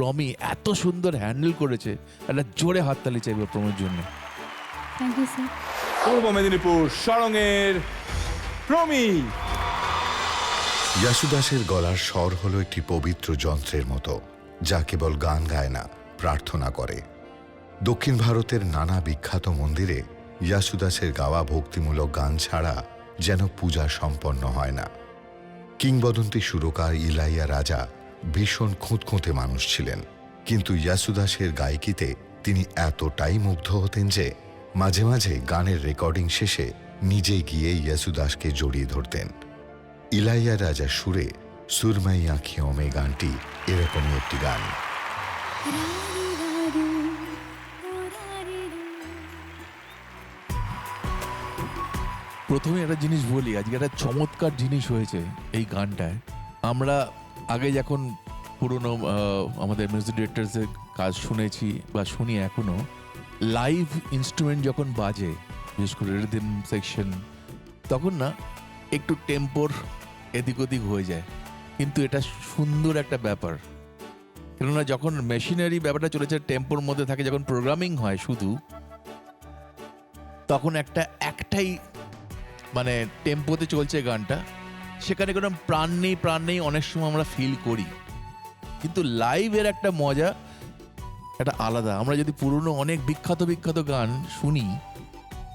প্রমি এত সুন্দর হ্যান্ডেল করেছে, একটা জোরে হাততালি চাইবে প্রমির জন্য। Thank you sir. Purba Medinipur সরঙের Promi. ইয়াসুদাসের গলার স্বর হলো একটি পবিত্র যন্ত্রের মতো, যা কেবল গান গায় না, প্রার্থনা করে। দক্ষিণ ভারতের নানা বিখ্যাত মন্দিরে ইয়াসুদাসের গাওয়া ভক্তিমূলক গান ছাড়া যেন পূজা সম্পন্ন হয় না। কিংবদন্তি সুরকার ইলাইয়া রাজা ভীষণ খুঁতখুঁতে মানুষ ছিলেন, কিন্তু ইয়াসুদাসের গায়কিতে তিনি এতটাই মুগ্ধ হতেন যে মাঝে মাঝে গানের রেকর্ডিং শেষে নিজে গিয়ে ইয়াসুদাসকে জড়িয়ে ধরতেন। ইলাইয়া রাজা সুরে সুরমাই আঁখিयों में গানটি এরকমই একটি গান। প্রথমে একটা জিনিস বলি, আজকে একটা চমৎকার জিনিস হয়েছে এই গানটায়। আমরা আগে যখন পুরনো আমাদের মিউজিক ডিরেক্টরসের কাজ শুনেছি বা শুনি এখনো, লাইভ ইনস্ট্রুমেন্ট যখন বাজে, বিশেষ করে রিদম সেকশন, তখন না একটু টেম্পোর এদিক ওদিক হয়ে যায়, কিন্তু এটা সুন্দর একটা ব্যাপার। কেননা যখন মেশিনারি ব্যাপারটা চলেছে টেম্পোর মধ্যে থাকে, যখন প্রোগ্রামিং হয় শুধু, তখন একটাই মানে টেম্পোতে চলছে গানটা, সেখানে কোনো প্রাণ নেই অনেক সময় আমরা ফিল করি। কিন্তু লাইভের একটা মজা একটা আলাদা। আমরা যদি পুরনো অনেক বিখ্যাত গান শুনি,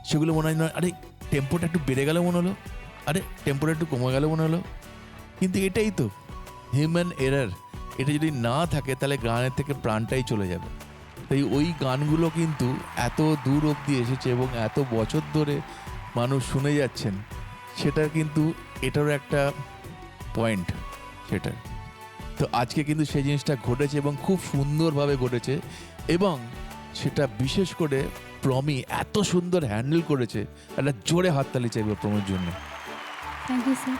সেগুলো মনে হয় না, আরে টেম্পোটা একটু বেড়ে গেল মনে হলো, আরে টেম্পোটা একটু কমে গেল মনে হলো। কিন্তু এটাই তো হিউম্যান এরার। এটা যদি না থাকে তাহলে গানের থেকে প্রাণটাই চলে যাবে। তাই ওই গানগুলো কিন্তু এত দূর অবধি এসেছে এবং এত বছর ধরে মানুষ শুনে যাচ্ছেন, সেটা কিন্তু এটারও একটা পয়েন্ট সেটা। তো আজকে কিন্তু সেই জিনিসটা ঘটেছে এবং খুব সুন্দরভাবে ঘটেছে, এবং সেটা বিশেষ করে প্রমি এত সুন্দর হ্যান্ডেল করেছে, একটা জোরে হাততালি চাইবে প্রমির জন্য। Thank you sir.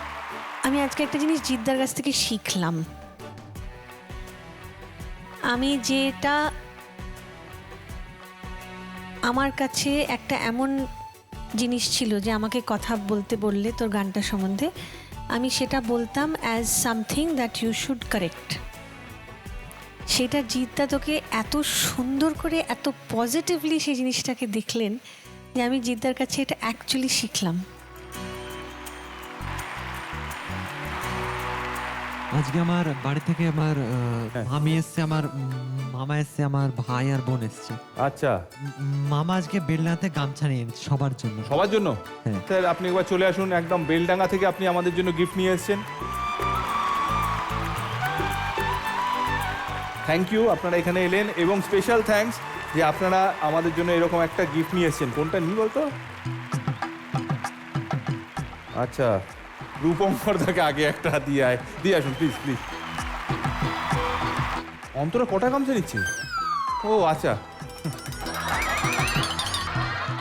আমি আজকে একটা জিনিস জিদ্দার কাছ থেকে শিখলাম। আমি যেটা আমার কাছে একটা এমন জিনিস ছিল যে আমাকে কথা বলতে বললে তোর গানটা সম্বন্ধে, আমি সেটা বলতাম as something that you should correct. সেটা জিদ্দা তোকে এত সুন্দর করে এত পজিটিভলি সেই জিনিসটাকে দেখলেন যে আমি জিদ্দার কাছে এটা অ্যাকচুয়ালি শিখলাম। আজকে আমার বাড়ি থেকে আমার মামি এসছে, আমার মামা এসছে, আমার ভাই আর বোন এসছে। আচ্ছা, মামা আজকে বেলনাতে গামছা নিয়ে এনেছে সবার জন্য। সবার জন্য? হ্যাঁ। স্যার আপনি একবার চলে আসুন, একদম বেলডাঙ্গা থেকে আপনি আমাদের জন্য গিফট নিয়ে এসেছেন। থ্যাংক ইউ, আপনারা এখানে এলেন, এবং স্পেশাল থ্যাঙ্কস যে আপনারা আমাদের জন্য এরকম একটা গিফট নিয়ে এসেছেন। কোনটা নিই বলতো? আচ্ছা, রূপঙ্কর দাকে আগে একটা দিয়ে আসুন প্লিজ। অন্তরা কটা গামছা নিচ্ছে? ও আচ্ছা,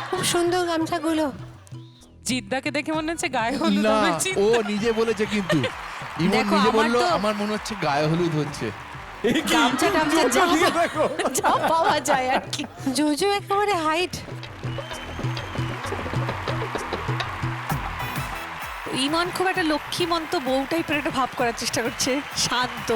খুব সুন্দর গামছাগুলো। জিদ্দাকে দেখে মনে হচ্ছে গায়ে হলুদ না, হয়েছে। ও নিজে বলেছে, কিন্তু ইমন দেখো, নিজে আমার বললো তো- আমার মনে হচ্ছে গায়ে হলুদ হচ্ছে। এই কি? গামছা টামছা জুতো দিয়ে দেখো। যা পাওয়া যায় আর কি। জুজু একেবারে হাইট। ইমন খুব একটা লক্ষ্মীমন্ত বউ টাইপের একটা ভাব করার চেষ্টা করছে, শান্ত।